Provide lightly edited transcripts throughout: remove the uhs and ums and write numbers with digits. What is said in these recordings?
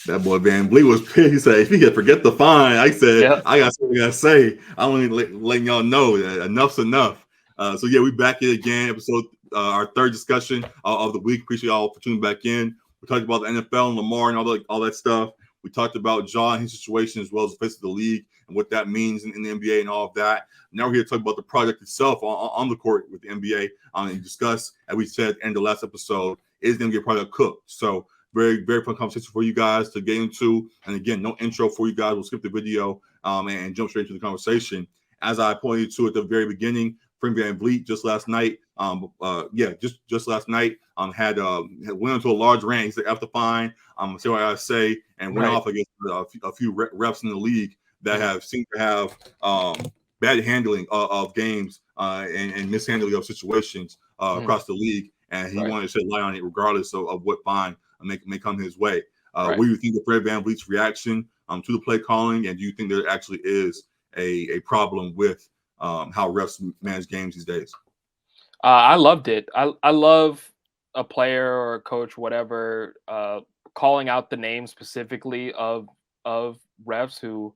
That boy Van Vliet was pissed. He said, if you could forget the fine, I said, Yeah. I got something I say. I want to letting y'all know that enough's enough. So yeah, we back here again, episode our third discussion of the week. Appreciate y'all for tuning back in. We talked about the NFL and Lamar and all that stuff. We talked about Ja and his situation as well as the face of the league and what that means in the NBA and all of that. Now we're here to talk about the project itself on the court with the NBA and discuss, as we said in the last episode, is going to get project cooked. So very, very fun conversation for you guys to get into. And again, no intro for you guys. We'll skip the video and jump straight into the conversation. As I pointed to at the very beginning, Frank Van Vliet just last night, just last night, had went into a large rant. He said, "After fine, say what I say," and went off against a few refs in the league that have seemed to have bad handling of games and mishandling of situations across the league. And he wanted to shed light on it, regardless of what fine may come his way. What do you think of Fred Van Vliet's reaction to the play calling, and do you think there actually is a problem with how refs manage games these days? I loved it. I love a player or a coach, whatever, calling out the name specifically of refs who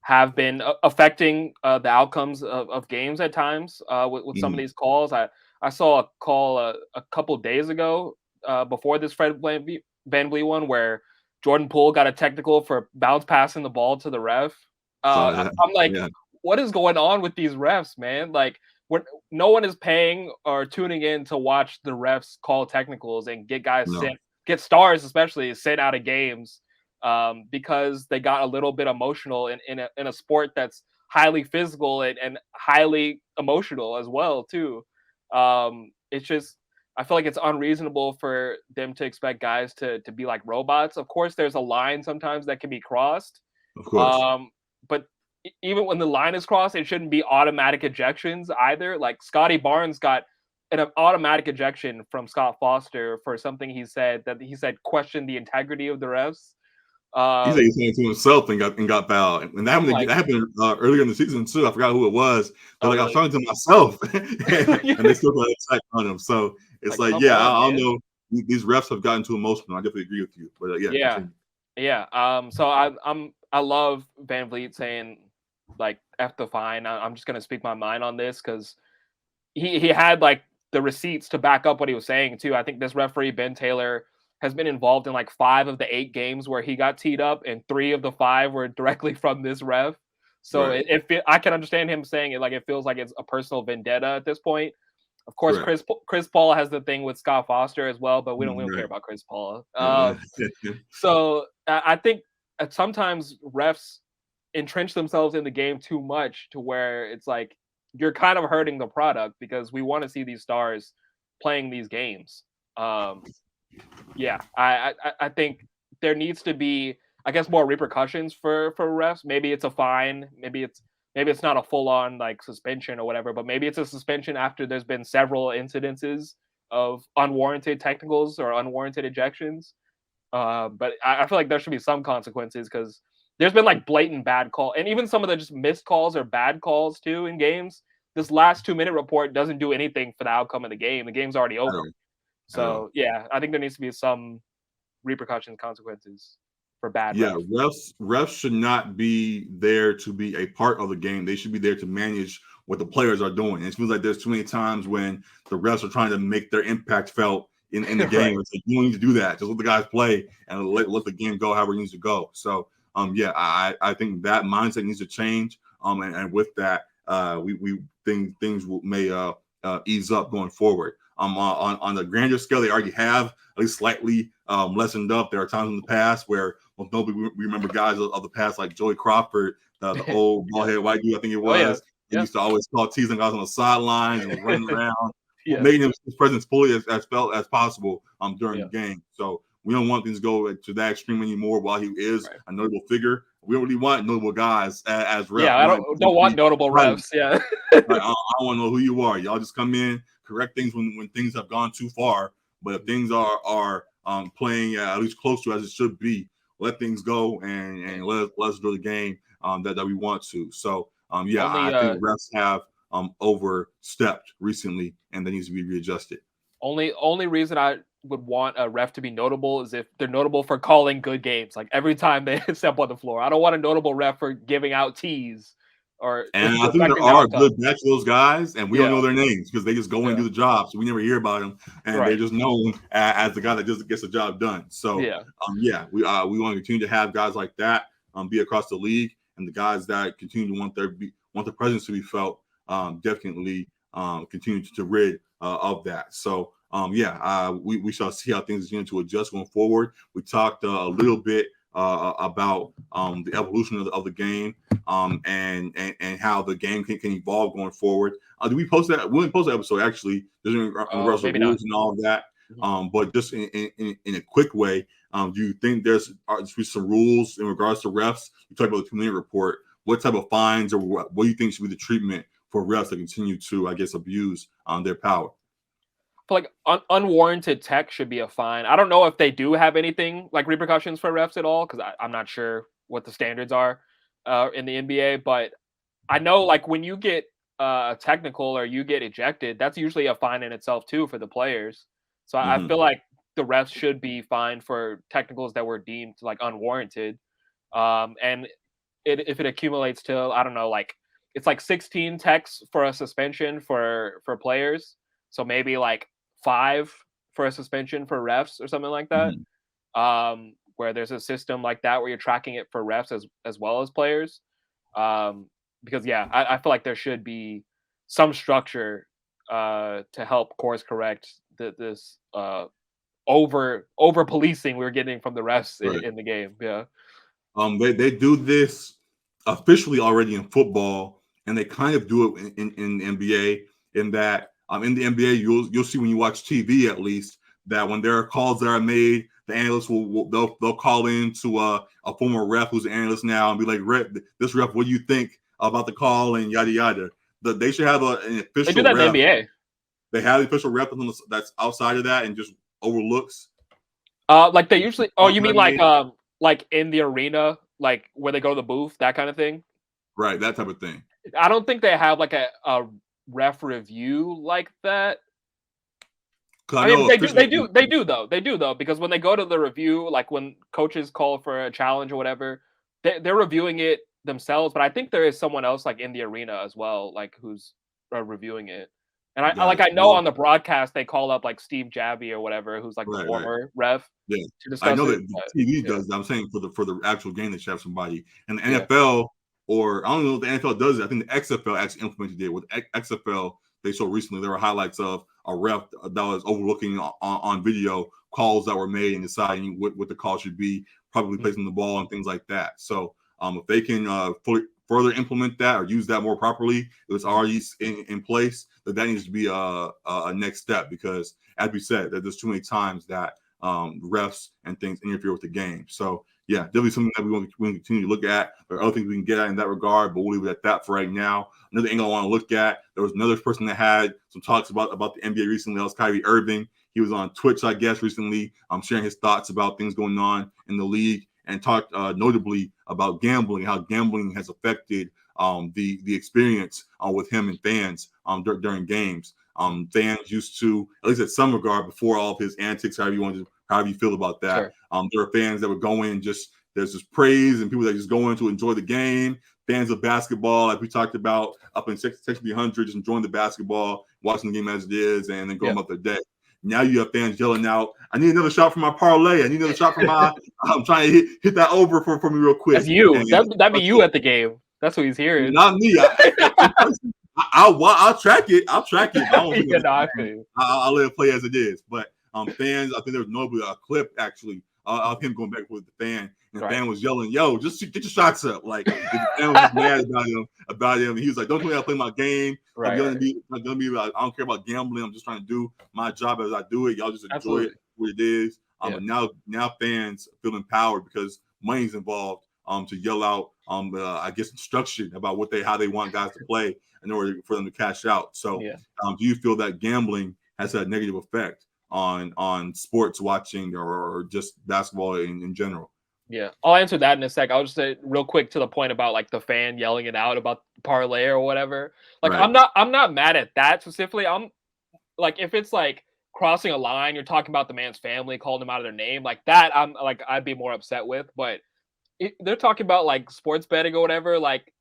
have been affecting the outcomes of games at times with some of these calls. I saw a call a couple days ago before this Fred Van Vliet one where Jordan Poole got a technical for bounce passing the ball to the ref. I'm like, what is going on with these refs, man? Like, no one is paying or tuning in to watch the refs call technicals and get guys get stars, especially sent out of games because they got a little bit emotional in a sport that's highly physical and highly emotional as well too. It's just, I feel like it's unreasonable for them to expect guys to be like robots. Of course, there's a line sometimes that can be crossed. Of course. But even when the line is crossed, it shouldn't be automatic ejections either. Like Scotty Barnes got an automatic ejection from Scott Foster for something he said questioned the integrity of the refs. He said he was saying to himself and got fouled. And that happened earlier in the season too. I forgot who it was. But I was talking to myself, and they still got an attack on him. So it's I don't know. These refs have gotten too emotional. I definitely agree with you. But So I love Van Vliet saying like F the fine. I'm just gonna speak my mind on this because he had like the receipts to back up what he was saying too. I think this referee Ben Taylor has been involved in like 5 of the 8 games where he got teed up, and 3 of the 5 were directly from this ref. So I can understand him saying it like it feels like it's a personal vendetta at this point. Of course, Chris Paul has the thing with Scott Foster as well, but we don't care about Chris Paul. So I think sometimes refs entrench themselves in the game too much to where it's like you're kind of hurting the product because we want to see these stars playing these games. I think there needs to be, I guess, more repercussions for refs. Maybe it's a fine. Maybe it's not a full on like suspension or whatever, but maybe it's a suspension after there's been several incidences of unwarranted technicals or unwarranted ejections. But I feel like there should be some consequences because there's been like blatant bad call, and even some of the just missed calls or bad calls too in games. This last 2-minute report doesn't do anything for the outcome of the game. The game's already over. So I think there needs to be some repercussions, consequences for bad. Refs should not be there to be a part of the game. They should be there to manage what the players are doing. And it feels like there's too many times when the refs are trying to make their impact felt in the game. It's like, you don't need to do that. Just let the guys play and let the game go however it needs to go. So I think that mindset needs to change. And with that, we think things may ease up going forward. On the grander scale, they already have at least slightly lessened up. There are times in the past where nobody we remember guys of the past like Joey Crawford, the old bald-headed white dude, I think it was. He used to always call teasing guys on the sidelines and was running around, making his presence fully as felt as possible during the game. So we don't want things to go to that extreme anymore while he is a notable figure. We don't really want notable guys as refs. I don't want notable refs. I don't want to know who you are. Y'all just come in, correct things when things have gone too far. But if things are playing at least close to as it should be, let things go and let's do the game that we want to. So I think refs have overstepped recently, and that needs to be readjusted. Only reason I would want a ref to be notable is if they're notable for calling good games. Like every time they step on the floor, I don't want a notable ref for giving out tees or And I think there deflecting the are a outcome. good batch of those guys, and we don't Yeah, know their names because they just go in and yeah, do the job. So we never hear about them, and they're right. just known as the guy that just gets the job done. So, Yeah, yeah, we want to continue to have guys like that be across the league, and the guys that continue to want the presence to be felt definitely continue to rid of that. So, we shall see how things continue to adjust going forward. We talked a little bit about the evolution of the game and how the game can evolve going forward. Did we post that? We didn't post that episode actually, just in regards to maybe not. rules and all of that. Mhm. But just in a quick way, do you think there's some rules in regards to refs? You talked about the 2-minute report. What type of fines or what do you think should be the treatment for refs that continue to, I guess, abuse their power? Feel like unwarranted tech should be a fine. I don't know if they do have anything like repercussions for refs at all because I'm not sure what the standards are in the NBA. But I know like when you get technical or you get ejected, that's usually a fine in itself too for the players. So I Mm-hmm. feel like the refs should be fined for technicals that were deemed like unwarranted. And if it accumulates to I don't know like it's like 16 techs for a suspension for players. So maybe like 5 for a suspension for refs or something like that. Mm-hmm. Where there's a system like that where you're tracking it for refs as well as players. Because yeah, I feel like there should be some structure to help course correct this over policing we're getting from the refs Right. in the game. Yeah. They do this officially already in football, and they kind of do it in the NBA. In that, in the NBA, you'll see when you watch TV at least that when there are calls that are made, the analysts they'll call in to a former ref who's an analyst now and be like, "This ref, what do you think about the call?" and yada yada. They should have an They do official that in the ref. NBA. They have the official ref that's outside of that and just overlooks. Like they usually. Oh, Calls you that are mean made. like in the arena, like where they go to the booth, that kind of thing. Right, that type of thing. I don't think they have like a ref review like that. Because I I mean, know they do, officially. they do though, because when they go to the review, like when coaches call for a challenge or whatever, they're reviewing it themselves. But I think there is someone else like in the arena as well, like who's reviewing it. And Got I it. know Well, on the broadcast they call up like Steve Javy or whatever, who's like the right. former ref Yeah, to I discuss know it. that the But TV yeah, does that. I'm saying for the actual game, they should have somebody. And the yeah, NFL, or I don't know if the NFL does it. I think the XFL actually implemented it. With XFL, they showed recently there were highlights of a ref that was overlooking on video calls that were made and deciding what the call should be, probably mhm, placing the ball and things like that. So if they can further implement that or use that more properly, it was mhm. already in place. That needs to be a next step because, as we said, that there's too many times that refs and things interfere with the game. So yeah, definitely something that we want to continue to look at. There are other things we can get at in that regard, but we'll leave it at that for right now. Another angle I want to look at, there was another person that had some talks about the NBA recently. That was Kyrie Irving. He was on Twitch, I guess, recently, sharing his thoughts about things going on in the league and talked notably about gambling, how gambling has affected the experience with him and fans during games. Fans used to, at least at some regard, before all of his antics, however you feel about that. Sure. There are fans that would go in there's just praise and people that just go in to enjoy the game. Fans of basketball, like we talked about up in Section 300, just enjoying the basketball, watching the game as it is, and then going Yeah. about their day. Now you have fans yelling out, "I need another shot from my parlay. I need another shot from my. I'm trying to hit that over for me real quick." That's you. And That'd be you at the game. That's what he's hearing. not me. In person, I'll track it. I'll track it. But I don't think Yeah, it's no, I the feel same. you. I'll let it play as it is. But fans, I think there was nobly a clip actually of him going back with the fan, and the Right. fan was yelling, "Yo, just get your shots up!" Like the fan was just mad about him. And he was like, "Don't tell me how to play my game. I'm Right. gonna be like, I don't care about gambling. I'm just trying to do my job as I do it. Y'all just enjoy it Absolutely. what it is." Yeah. But now fans feel empowered because money's involved. To yell out, I guess instruction about how they want guys to play in order for them to cash out. So, Yeah. do you feel that gambling has had a negative effect on sports watching or just basketball in general? Yeah. I'll answer that in a sec. I'll just say real quick to the point about like the fan yelling it out about parlay or whatever. Like Right. I'm not mad at that specifically. I'm like if it's like crossing a line, you're talking about the man's family, calling them out of their name, like that. I'm like, I'd be more upset with. But they're talking about like sports betting or whatever. Like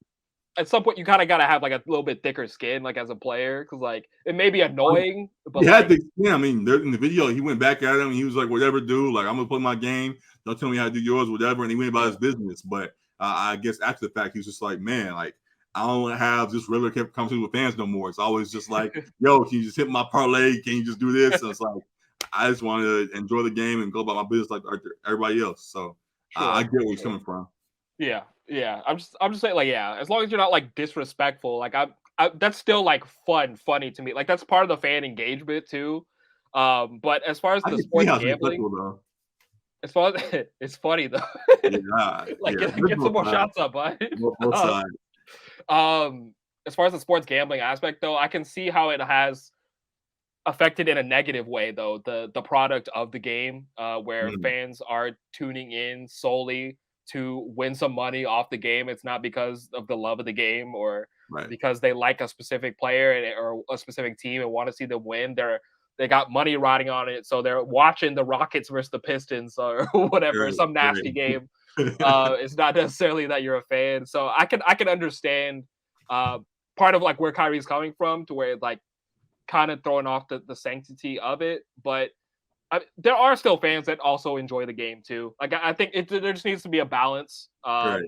at some point, you kind of gotta have like a little bit thicker skin, like as a player, because like it may be annoying, but He had like, to, yeah. I mean, there, in the video, he went back at him. And he was like, "Whatever, dude. Like, I'm gonna play my game. Don't tell me how to do yours, whatever." And he went about his business. But I guess after the fact, he was just like, "Man, like, I don't have just regular conversations with fans no more. It's always just like, yo, can you just hit my parlay? Can you just do this?" So it's like, I just want to enjoy the game and go about my business like everybody else. So I sure, get where he's coming from. yeah, yeah. I'm just saying, like, yeah, as long as you're not like disrespectful, like that's still like funny to me. Like that's part of the fan engagement too. But as far as I the can see sports how it's gambling, respectful though. as far as it's funny though. Yeah, Like yeah. get some more shots up, bud. Both Um, sides. as far as the sports gambling aspect though, I can see how it has affected in a negative way though the product of the game, where Mhm. fans are tuning in solely to win some money off the game. It's not because of the love of the game or Right. because they like a specific player or a specific team and want to see them win. They got money riding on it, so they're watching the Rockets versus the Pistons or whatever, Right. some nasty Right. game. It's not necessarily that you're a fan, so I can understand uh, part of like where Kyrie's coming from, to where like kind of throwing off the sanctity of it. But there are still fans that also enjoy the game too. Like I think there just needs to be a balance. Right.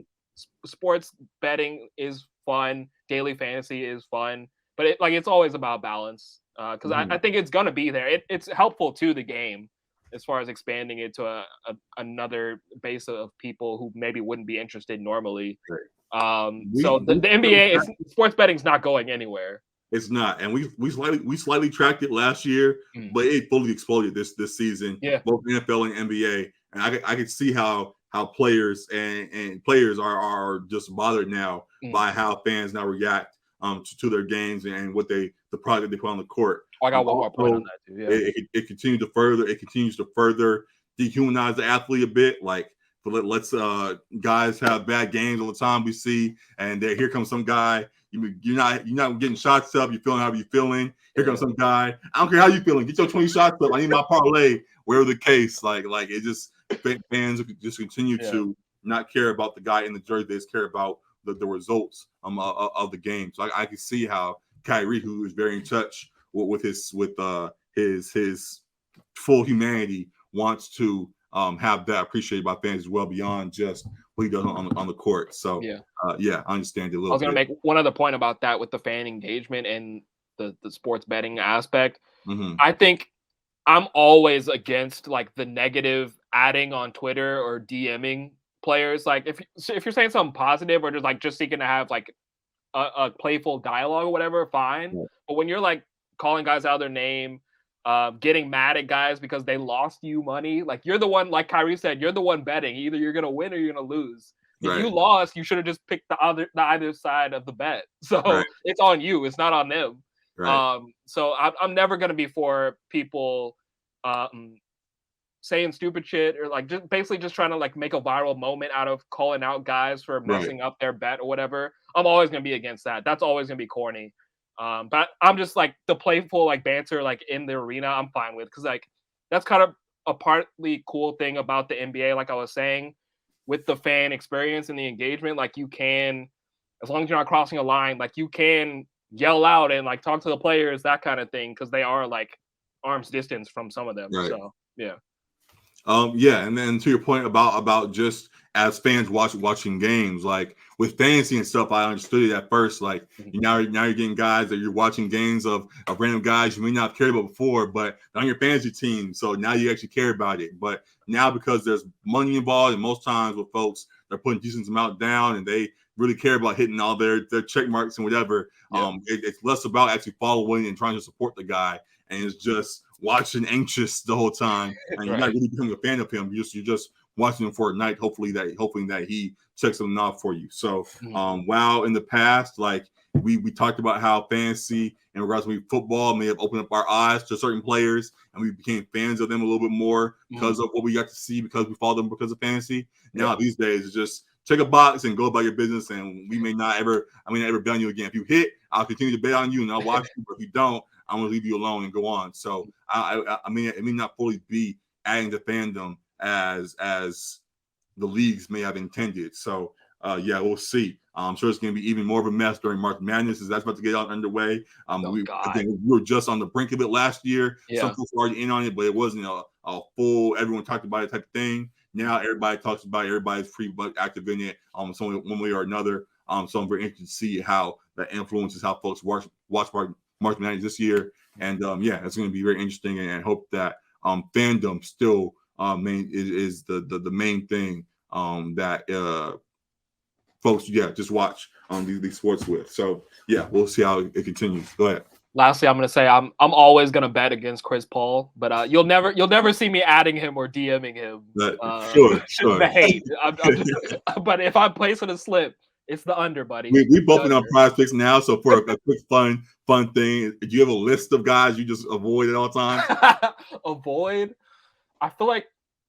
Sports betting is fun, daily fantasy is fun, but it's always about balance. Because I Mhm. think it's gonna be there. It's helpful to the game as far as expanding it to another base of people who maybe wouldn't be interested normally. Right. So the NBA is sports betting's not going anywhere. It's not, and we slightly tracked it last year, Mm. but it fully exploded this season, Yeah, both NFL and NBA. And I could see how players and players are just bothered now mm. by how fans now react to their games and what the product they put on the court. Oh, I got one more point on Also, that too. Yeah. it continues to further dehumanize the athlete a bit. Like, but let's guys have bad games all the time we see, and here comes some guy. You're not getting shots up. You're feeling how you're feeling. Here comes some guy. I don't care how you feeling. Get your 20 shots up. I need my parlay. Wherever the case, like it just fans just continue Yeah. to not care about the guy in the jersey. They just care about the results of the game. So I can see how Kyrie, who is very in touch with his full humanity, wants to have that appreciated by fans as well, beyond just what he does on the court. So Yeah. yeah, I understand it a I little was gonna bit. make one other point about that with the fan engagement and the sports betting aspect. Hmm. I think I'm always against like the negative adding on Twitter or DMing players. Like if you're saying something positive or just seeking to have like a playful dialogue or whatever, fine. Right. But when you're like calling guys out their name, getting mad at guys because they lost you money, like you're the one, like Kyrie said, you're the one betting. Either you're gonna win or you're gonna lose. If you Right. lost, you should have just picked the either side of the bet. Right. So it's on you. It's not on them. Right. So I'm never gonna be for people um, saying stupid shit or like just basically just trying to like make a viral moment out of calling out guys for Right. messing up their bet or whatever. I'm always gonna be against that. That's always gonna be corny. But I'm just like the playful like banter like in the arena. I'm fine with, because like that's kind of a partly cool thing about the NBA. Like I was saying, with the fan experience and the engagement, like you can, as long as you're not crossing a line, like you can yell out and like talk to the players, that kind of thing, because they are like arm's distance from some of them. Right. So yeah. Yeah, and then to your point about just as fans watching games, like with fantasy and stuff, I understood it at first. Like now you're getting guys that you're watching games of random guys you may not have cared about before, but on your fantasy team. So now you actually care about it. But now, because there's money involved, and most times with folks, they're putting decent amount down and they really care about hitting all their check marks and whatever. Yeah. It's less about actually following and trying to support the guy, and it's just watching anxious the whole time, and you're not Right. really becoming a fan of him. You're just watching him for a night, hoping that he checks something off for you. So while in the past, like we talked about how fantasy in regards to football may have opened up our eyes to certain players, and we became fans of them a little bit more because of what we got to see, because we followed them because of fantasy. Now these days, it's just check a box and go about your business, and we may not ever bet on you again. If you hit, I'll continue to bet on you and I'll watch you. But if you don't, I'm going to leave you alone and go on. So I mean, it may not fully be adding to Fandom as the leagues may have intended. So yeah, we'll see. I'm sure it's going to be even more of a mess during March Madness as that's about to get out underway. We were just on the brink of it last year. Yeah. Some folks were already in on it, but it wasn't a full, everyone talked about it type of thing. Now everybody talks about it. Everybody's pretty much active in it, some one way or another. So I'm very interested to see how that influences how folks watch March Madness this year. And yeah, it's going to be very interesting, and hope that Fandom still is the main thing that folks just watch these sports with. So yeah, we'll see how it continues. Go ahead. Lastly, I'm gonna say I'm always gonna bet against Chris Paul, but you'll never see me adding him or DMing him. Sure. The hate. But if I'm placing a slip, it's the under, buddy. We both been on Prize Picks now, so for a quick fun thing, do you have a list of guys you just avoid at all times? Avoid? I feel like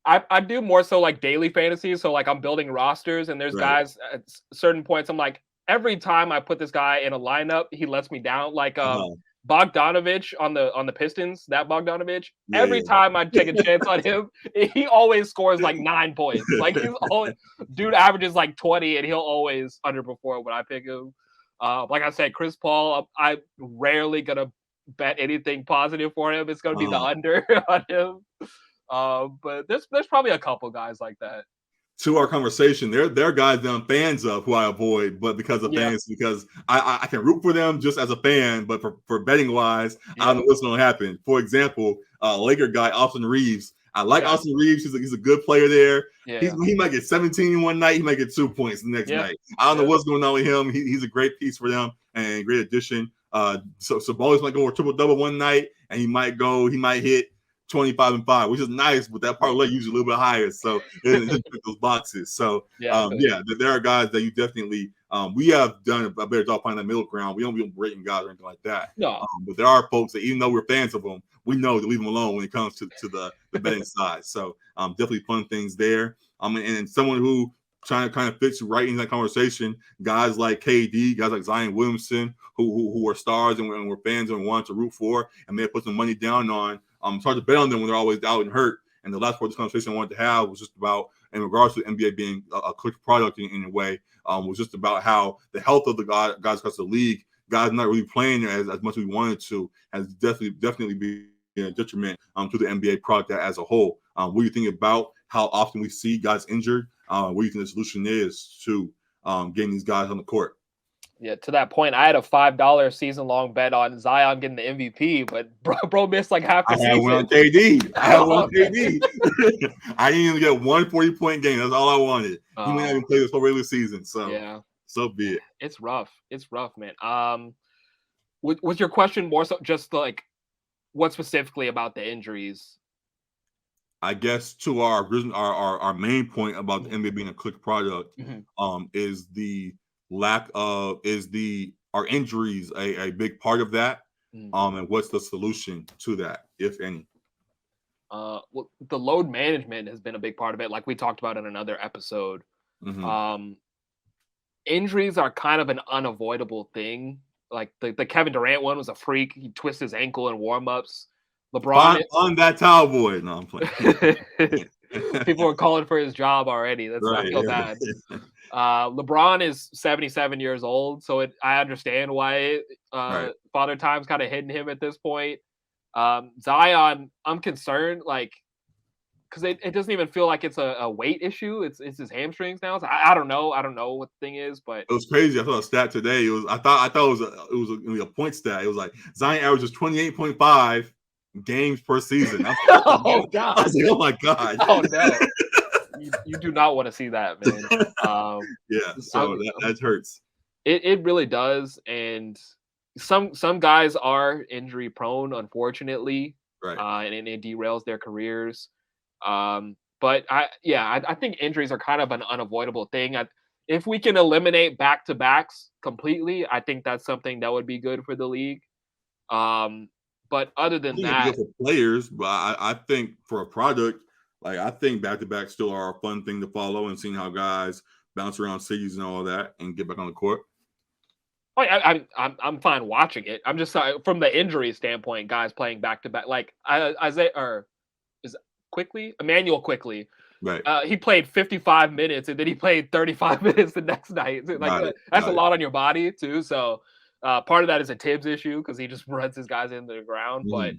I do more so like daily fantasy. So like I'm building rosters, and there's guys at certain points I'm like, every time I put this guy in a lineup, he lets me down. Like Bogdanovich on the Pistons, that Bogdanovich. Every time I take a chance on him, he always scores like 9 points. Like he's always dude averages like 20, and he'll always underperform when I pick him. Like I said, Chris Paul, I'm rarely gonna bet anything positive for him. It's gonna be the under on him. But there's probably a couple guys like that. To our conversation, there are guys that I'm fans of who I avoid, but because I can root for them just as a fan, but for betting wise, I don't know what's going to happen. For example, Laker guy Austin Reeves. I like Austin Reeves. He's a good player there. He might get 17 one night. He might get 2 points the next night. I don't know what's going on with him. He's a great piece for them and a great addition. So Sabonis might go a triple double one night, and he might hit 25 and 5, which is nice, but that parlay usually a little bit higher, so it hits those boxes. So there are guys that you definitely we have done a better job finding that middle ground. We don't be breaking guys or anything like that. No. But there are folks that even though we're fans of them, we know to leave them alone when it comes to the betting side. So definitely fun things there. And someone who trying to kind of fits right in that conversation, guys like KD, guys like Zion Williamson, who are stars and we're fans and want to root for, and may have put some money down on. It's hard to bet on them when they're always out and hurt. And the last part of this conversation I wanted to have was just about, in regards to the NBA being a quick product in a way, was just about how the health of the guys across the league, guys not really playing as much as we wanted to, has definitely been a detriment to the NBA product as a whole. What do you think about how often we see guys injured? What do you think the solution is to getting these guys on the court? Yeah, to that point, I had a $5 season-long bet on Zion getting the MVP, but bro missed like half the season. I had one on KD. I didn't even get one 40-point game. That's all I wanted. He may not even play this whole regular season. So so be it. It's rough. It's rough, man. Was your question more so just like what specifically about the injuries? I guess to our main point about the NBA being a quick product, is the lack of are injuries a big part of that? And what's the solution to that, if any? Well, the load management has been a big part of it, like we talked about in another episode. Injuries are kind of an unavoidable thing. Like the Kevin Durant one was a freak. He twisted his ankle in warm-ups. LeBron on that towel boy. No, I'm playing. People were calling for his job already. I feel bad. LeBron is 77 years old, so I understand why Father Time's kind of hitting him at this point. Zion, I'm concerned, like, because it doesn't even feel like it's a weight issue. It's his hamstrings now. So I don't know. I don't know what the thing is, but it was crazy. I saw a stat today. I thought it was a point stat. It was like Zion averages 28.5 games per season. Oh God! I was like, oh my God! Oh no! You do not want to see that, man. So that hurts. It really does, and some guys are injury prone, unfortunately, and it derails their careers. But I think injuries are kind of an unavoidable thing. If we can eliminate back-to-backs completely, I think that's something that would be good for the league. But other than that, for players, but I think for a product, like I think back-to-backs still are a fun thing to follow and seeing how guys bounce around cities and all that and get back on the court. Oh, I'm fine watching it. I'm just from the injury standpoint, guys playing back to back, like Isaiah or is Emmanuel quickly. Right. He played 55 minutes and then he played 35 minutes the next night. Like Got it. that's a Got it. lot on your body too. So part of that is a Tibbs issue because he just runs his guys into the ground. But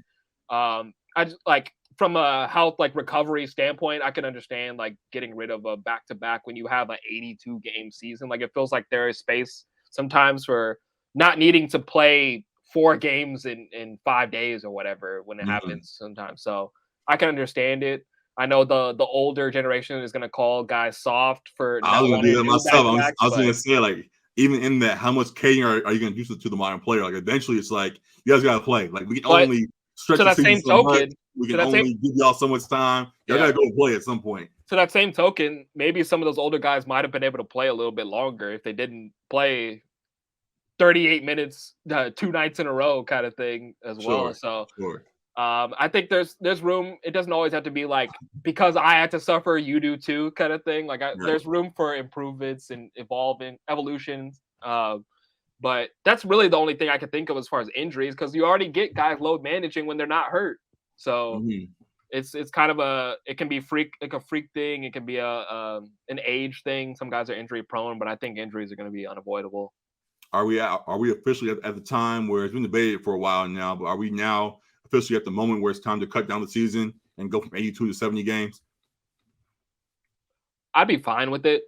Mhm. I just like from a health like recovery standpoint, I can understand like getting rid of a back to back when you have an 82 game season. Like it feels like there is space sometimes for not needing to play 4 games in 5 days or whatever when it Mhm. happens sometimes. So I can understand it. I know the older generation is gonna call guys soft for I not was gonna wanting do to that do back myself. to I backs, was but gonna say, like, even in that, how much catering are you gonna do to the modern player? Like, eventually, it's like you guys gotta play. Like, we can but only stretch to the that season same so much. token, We to can that same only give y'all so much time. Y'all yeah, gotta go play at some point. to that same token, maybe some of those older guys might have been able to play a little bit longer if they didn't play 38 minutes 2 nights in a row kind of thing as well. Sure, So sure, I think there's room. It doesn't always have to be like because I had to suffer, you do too, kind of thing. Like right. there's room for improvements and evolutions. But that's really the only thing I can think of as far as injuries because you already get guys load managing when they're not hurt. So Mhm. it's kind of it can be a freak thing. It can be an age thing. Some guys are injury prone, but I think injuries are going to be unavoidable. Are we officially at the time where it's been debated for a while now? But are we now officially at the moment where it's time to cut down the season and go from 82 to 70 games? I'd be fine with it.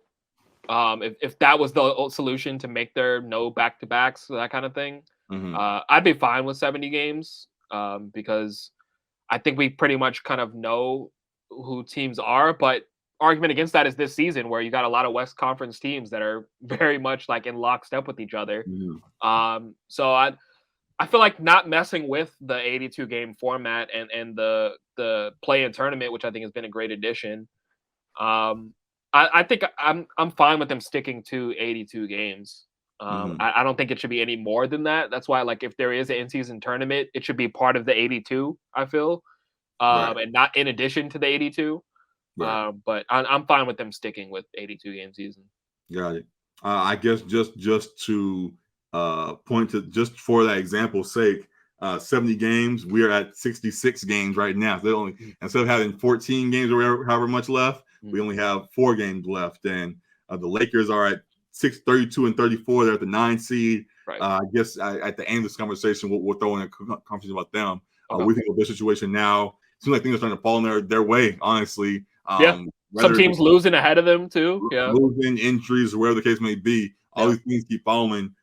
If that was the solution to make there no back to backs, that kind of thing, Hmm. I'd be fine with 70 games because I think we pretty much kind of know who teams are. But argument against that is this season where you got a lot of West Conference teams that are very much like in lockstep with each other. Hmm. So I feel like not messing with the 82 game format and the play in tournament, which I think has been a great addition. Um, I think I'm fine with them sticking to 82 games. Hmm. I don't think it should be any more than that. That's why, like, if there is an in-season tournament, it should be part of the 82. I feel, Right, and not in addition to the 82. right. But I'm fine with them sticking with 82 game season. Got it. I guess just to point to just for that example's sake, 70 games. We are at 66 games right now. So they only Mm, instead of having 14 games or however much left, we mm, only have 4 games left. And the Lakers are at 32 and 34. They're at the 9 seed. right. I guess at the end of this conversation, we'll throw in a conversation about them. Okay. We think of this situation now. Seems like things are starting to fall in their way. Honestly, Yeah. Some whether teams losing ahead of them too. Yeah. losing injuries or whatever the case may be, all Yeah. these things keep following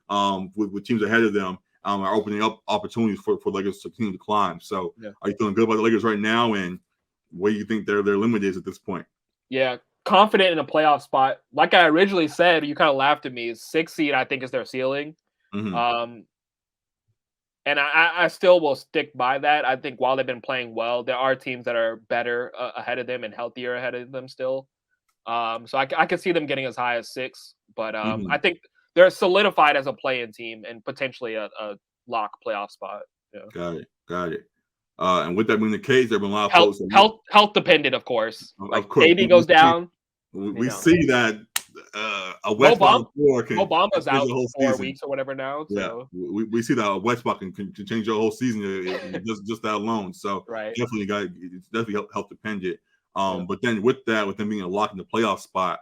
with teams ahead of them are opening up opportunities for Lakers to continue to climb. So Yeah. are you feeling good about the Lakers right now, and where do you think their limit is at this point? Yeah. Confident in a playoff spot. Like I originally said, you kind of laughed at me. 6 seed, I think, is their ceiling. Mm-hmm. Um, and I still will stick by that. I think while they've been playing well, there are teams that are better ahead of them and healthier ahead of them still. So I can see them getting as high as 6, but Mm-hmm. I think they're solidified as a play-in team and potentially a lock playoff spot. Yeah. Got it. Got it. And with that being the case, there have been a lot of Health folks that, health health dependent, of course. Like of course, KD goes down, we see that a Mo West Bam Bottom floor Mo can Bamba's change out the for whole 4 season. weeks or whatever now. Yeah, So we see that West Block can change your whole season just that alone. So right. it's definitely help dependent. Yeah. But then with them being locked in the playoff spot,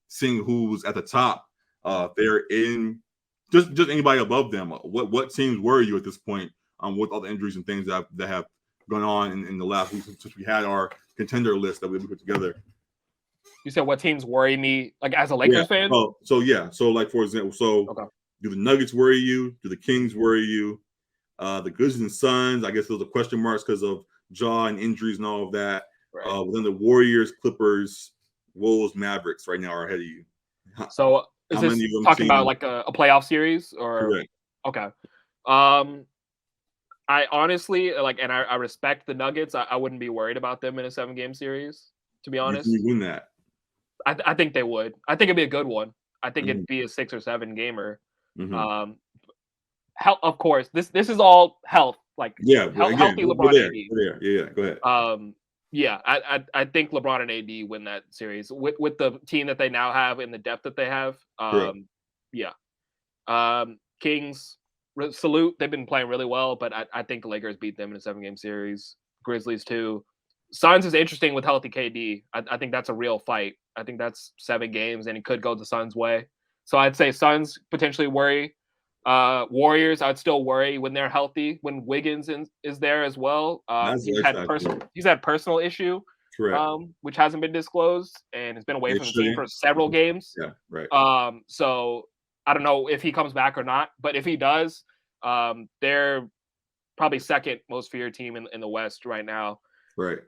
seeing who's at the top, they're in just anybody above them. What teams worry you at this point? With all the injuries and things that have gone on in the last week since we had our contender list that we put together. You said what teams worry me, like as a Yeah. Lakers fan? So like for example, Okay. do the Nuggets worry you? Do the Kings worry you? The Grizzlies and Suns, I guess those are question marks because of jaw and injuries and all of that. Right. Then the Warriors, Clippers, Wolves, Mavericks right now are ahead of you. How, So is how this many of them talking about seem like a playoff series or correct? okay? Um, I honestly like, and I respect the Nuggets. I wouldn't be worried about them in a 7 game series, to be You think honest. you win that? I think they would. I think it'd be a good one. I think Mm-hmm. it'd be a 6 or 7 gamer. Mm-hmm. Um, health, of course. This is all health, like Yeah, but again, healthy we're LeBron there. AD. We're there. Yeah, go ahead. Yeah, I think LeBron and AD win that series with the team that they now have and the depth that they have. Correct. Yeah. Kings, salute. They've been playing really well, but I think the Lakers beat them in a 7-game series. Grizzlies too. Suns is interesting with healthy KD. I think that's a real fight. I think that's 7 games, and it could go the Suns' way. So I'd say Suns potentially worry. Warriors, I'd still worry when they're healthy. When Wiggins is there as well, he's had personal issue, which hasn't been disclosed, and has been away from the team for several games. Yeah, right. So I don't know if he comes back or not, but if he does, they're probably second most feared team in the West right now. Right.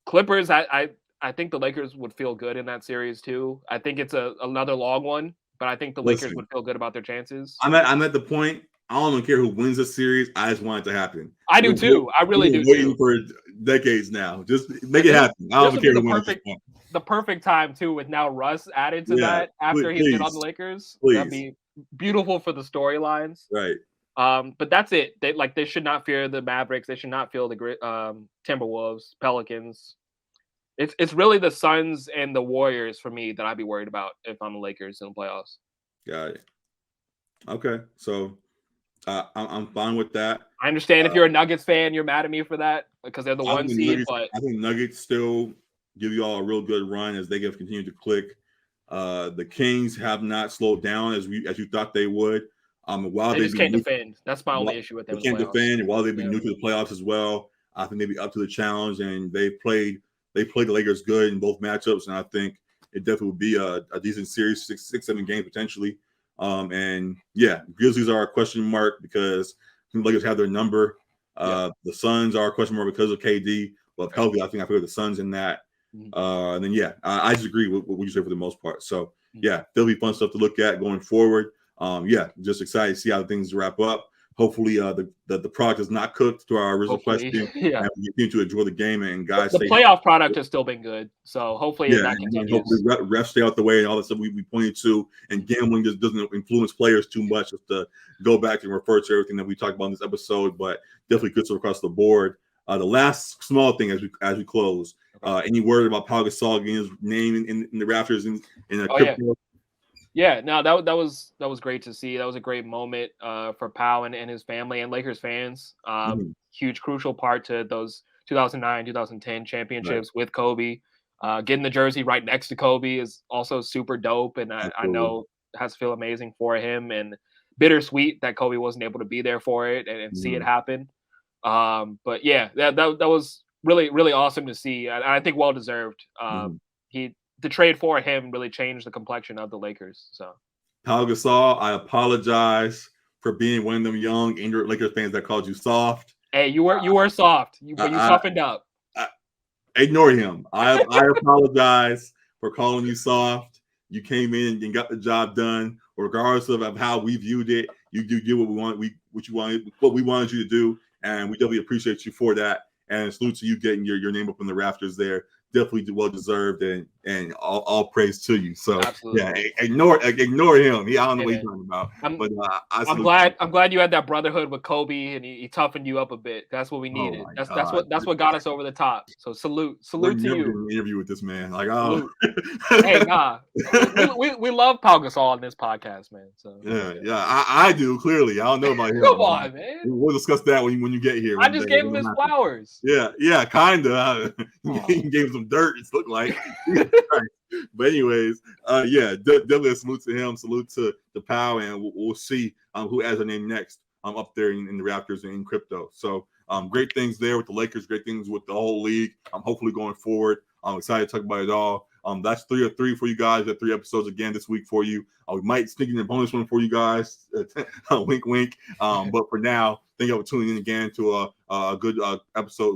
Clippers, I think the Lakers would feel good in that series too. I think it's another long one, but I think the Lakers would feel good about their chances. I'm at the point. I don't even care who wins the series. I just want it to happen. I do too. I really do waiting for decades now. Just make it happen. I don't care who wins. The perfect time too, with now Russ added to that after he's been on the Lakers. That'd be beautiful for the storylines. Right. But that's it. They should not fear the Mavericks. They should not fear the Timberwolves, Pelicans. It's really the Suns and the Warriors for me that I'd be worried about if I'm the Lakers in the playoffs. Got it. Okay, so I'm fine with that. I understand if you're a Nuggets fan, you're mad at me for that because they're the 1 seed. But I think Nuggets still give you all a real good run as they have continued to click. The Kings have not slowed down as you thought they would. While they just can't defend. That's my only issue with them. They can't defend, and while they've been new to the playoffs as well, I think they'll be up to the challenge. And they played the Lakers good in both matchups, and I think it definitely would be a decent series, 6-7 games potentially. And yeah, Grizzlies are a question mark because the Lakers have their number. The Suns are a question mark because of KD. Well, if healthy, I think I feel the Suns in that. And then I just agree with what you said for the most part. So yeah, there'll be fun stuff to look at going forward. Just excited to see how things wrap up. Hopefully, the product is not cooked to our original question. And we continue to enjoy the game. And guys, the playoff product has still been good. So hopefully, that continues. Hopefully, refs stay out the way and all the stuff we pointed to. And gambling just doesn't influence players too much. Just to go back and refer to everything that we talked about in this episode, but definitely good stuff across the board. The last small thing as we close. Any word about Pau Gasol getting his name in the rafters in a crypto? Yeah, no, that was great to see. That was a great moment for Pau and his family and Lakers fans. Huge, crucial part to those 2009, 2010 championships with Kobe. Getting the jersey right next to Kobe is also super dope, and I know it has to feel amazing for him and bittersweet that Kobe wasn't able to be there for it and see it happen. But yeah, that was really, really awesome to see. I think well deserved. The trade for him really changed the complexion of the Lakers. So, Pau Gasol, I apologize for being one of them young ignorant Lakers fans that called you soft. Hey, you were soft, but you toughened up. Ignore him. I apologize for calling you soft. You came in and got the job done, regardless of how we viewed it. You did what we wanted you to do, and we definitely appreciate you for that. And salute to you getting your name up in the rafters there. Definitely well deserved, and all praise to you. So ignore him. I don't know what he's talking about. I'm glad you had that brotherhood with Kobe, and he toughened you up a bit. That's what we needed. That's what got us over the top. So salute to you. Interview with this man, hey, nah, we love Pau Gasol on this podcast, man. So I do clearly. I don't know about him. Come on, man. We'll discuss that when you get here. I just gave him his flowers. Yeah, kinda. He gave him some dirt. It looked like. But anyways, definitely a salute to him. Salute to Pau, and we'll see who has their name next. Up there in the Raptors and in crypto. So great things there with the Lakers. Great things with the whole league. Hopefully going forward. I'm excited to talk about it all. That's 3 of 3 for you guys. That 3 episodes again this week for you. We might sneak in a bonus one for you guys. Wink, wink. But for now, thank you for tuning in again to a good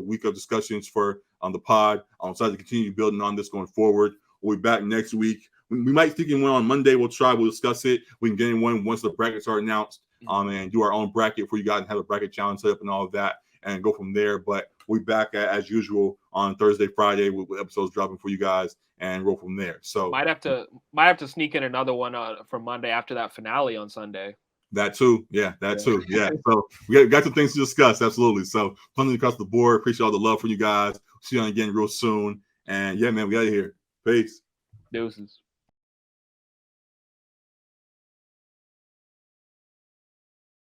week of discussions for the pod. I'm excited to continue building on this going forward. We'll be back next week. We might sneak in one on Monday. We'll discuss it. We can get in one once the brackets are announced. And do our own bracket for you guys and have a bracket challenge set up and all of that and go from there. But we'll be back as usual on Thursday, Friday with episodes dropping for you guys and roll from there. So might have to sneak in another one for Monday after that finale on Sunday. That too. Yeah. So we got some things to discuss. Absolutely. So fun across the board. Appreciate all the love from you guys. See you again real soon. And yeah, man, we got here. Peace. Deuces.